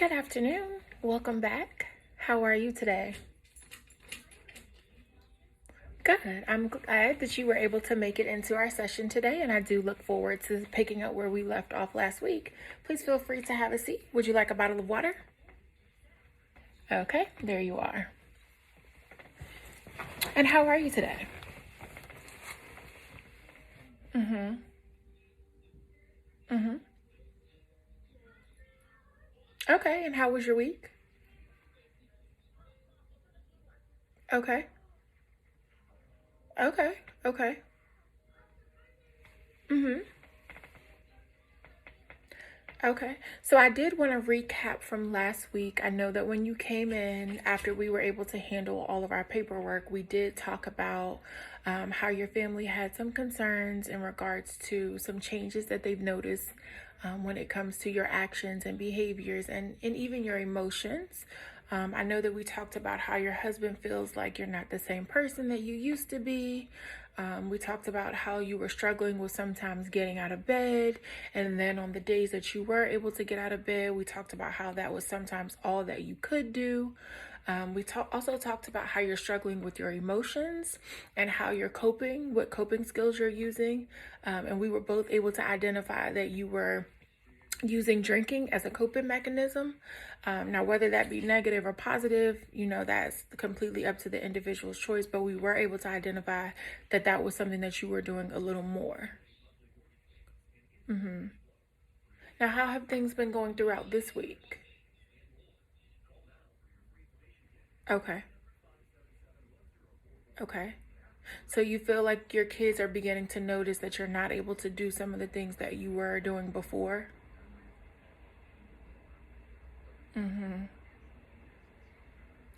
Good afternoon. Welcome back. How are you today? Good. I'm glad that you were able to make it into our session today, and I do look forward to picking up where we left off last week. Please feel free to have a seat. Would you like a bottle of water? Okay, there you are. And how are you today? Mm-hmm. Mm-hmm. Okay, and how was your week? Okay. Okay. Okay. Mm-hmm. Okay, so I did want to recap from last week. I know that when you came in after we were able to handle all of our paperwork, we did talk about how your family had some concerns in regards to some changes that they've noticed when it comes to your actions and behaviors and even your emotions. I know that we talked about how your husband feels like you're not the same person that you used to be. We talked about how you were struggling with sometimes getting out of bed. And then on the days that you were able to get out of bed, we talked about how that was sometimes all that you could do. Also talked about how you're struggling with your emotions and how you're coping, what coping skills you're using. And we were both able to identify that you were using drinking as a coping mechanism. Now, whether that be negative or positive, that's completely up to the individual's choice, but we were able to identify that that was something that you were doing a little more. Hmm. Now, how have things been going throughout this week? Okay. Okay. So you feel like your kids are beginning to notice that you're not able to do some of the things that you were doing before? Hmm.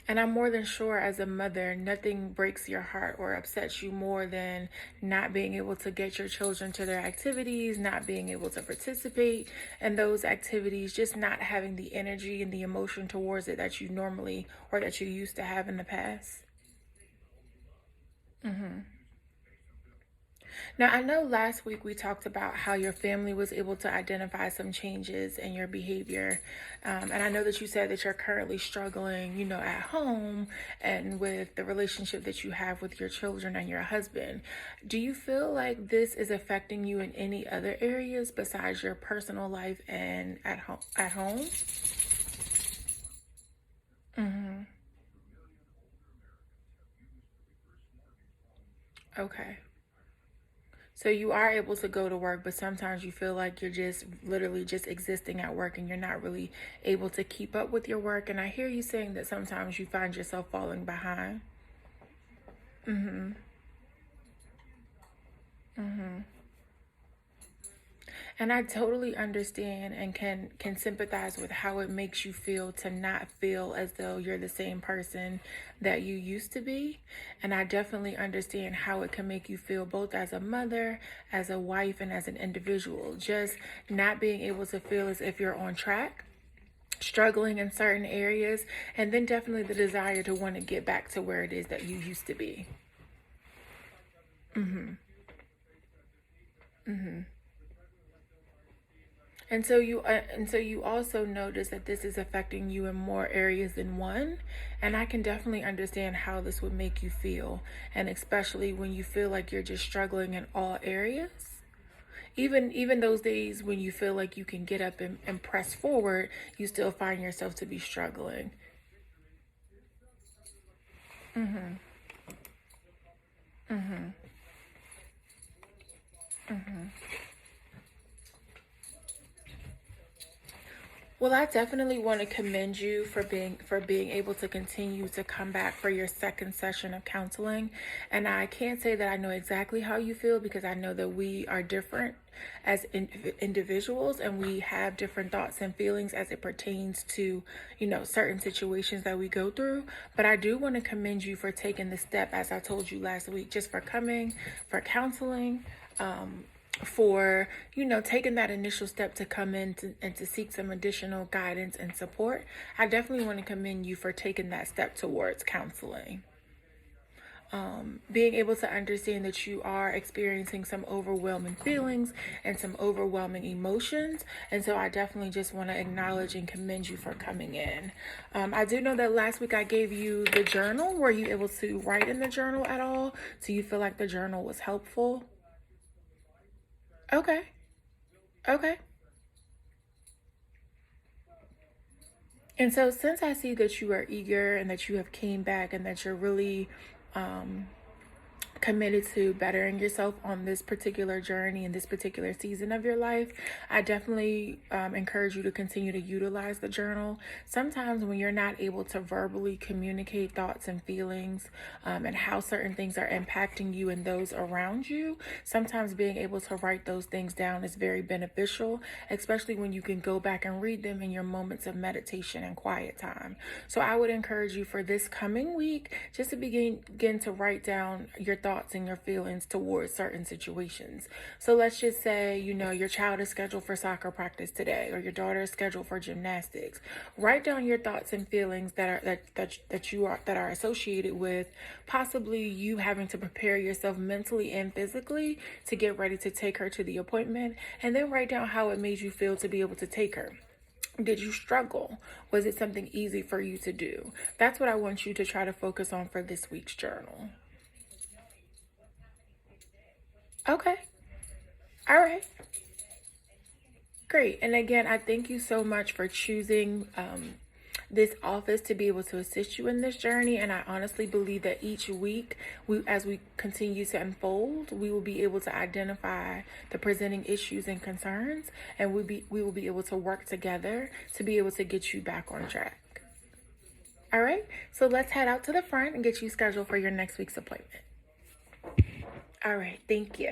And I'm more than sure as a mother, nothing breaks your heart or upsets you more than not being able to get your children to their activities, not being able to participate in those activities, just not having the energy and the emotion towards it that you normally or that you used to have in the past. Hmm. Now, I know last week we talked about how your family was able to identify some changes in your behavior. And I know that you said that you're currently struggling, at home and with the relationship that you have with your children and your husband. Do you feel like this is affecting you in any other areas besides your personal life and at home? Mm-hmm. Okay. So you are able to go to work, but sometimes you feel like you're just literally just existing at work and you're not really able to keep up with your work. And I hear you saying that sometimes you find yourself falling behind. Mm-hmm. Mm-hmm. And I totally understand and can sympathize with how it makes you feel to not feel as though you're the same person that you used to be. And I definitely understand how it can make you feel both as a mother, as a wife, and as an individual. Just not being able to feel as if you're on track, struggling in certain areas, and then definitely the desire to want to get back to where it is that you used to be. Mm-hmm. Mm-hmm. And so you also notice that this is affecting you in more areas than one, and I can definitely understand how this would make you feel, and especially when you feel like you're just struggling in all areas. Even those days when you feel like you can get up and press forward, you still find yourself to be struggling. Mhm. Mhm. Mhm. Well, I definitely want to commend you for being able to continue to come back for your second session of counseling. And I can't say that I know exactly how you feel because I know that we are different as individuals and we have different thoughts and feelings as it pertains to, certain situations that we go through. But I do want to commend you for taking the step, as I told you last week, just for coming for counseling. For taking that initial step to come in and to seek some additional guidance and support. I definitely want to commend you for taking that step towards counseling. being able to understand that you are experiencing some overwhelming feelings and some overwhelming emotions. And so I definitely just want to acknowledge and commend you for coming in. I do know that last week I gave you the journal. Were you able to write in the journal at all? Do you feel like the journal was helpful? Okay. Okay. And so since I see that you are eager and that you have came back and that you're really um, committed to bettering yourself on this particular journey and this particular season of your life, I definitely encourage you to continue to utilize the journal. Sometimes when you're not able to verbally communicate thoughts and feelings and how certain things are impacting you and those around you, sometimes being able to write those things down is very beneficial, especially when you can go back and read them in your moments of meditation and quiet time. So I would encourage you for this coming week just to begin to write down your thoughts and your feelings towards certain situations. So let's just say, your child is scheduled for soccer practice today, or your daughter is scheduled for gymnastics. Write down your thoughts and feelings that are associated with possibly you having to prepare yourself mentally and physically to get ready to take her to the appointment, and then write down how it made you feel to be able to take her. Did you struggle? Was it something easy for you to do? That's what I want you to try to focus on for this week's journal. Okay. All right. Great. And again, I thank you so much for choosing this office to be able to assist you in this journey. And I honestly believe that each week, as we continue to unfold, we will be able to identify the presenting issues and concerns, and we will be able to work together to be able to get you back on track. All right. So let's head out to the front and get you scheduled for your next week's appointment. All right. Thank you.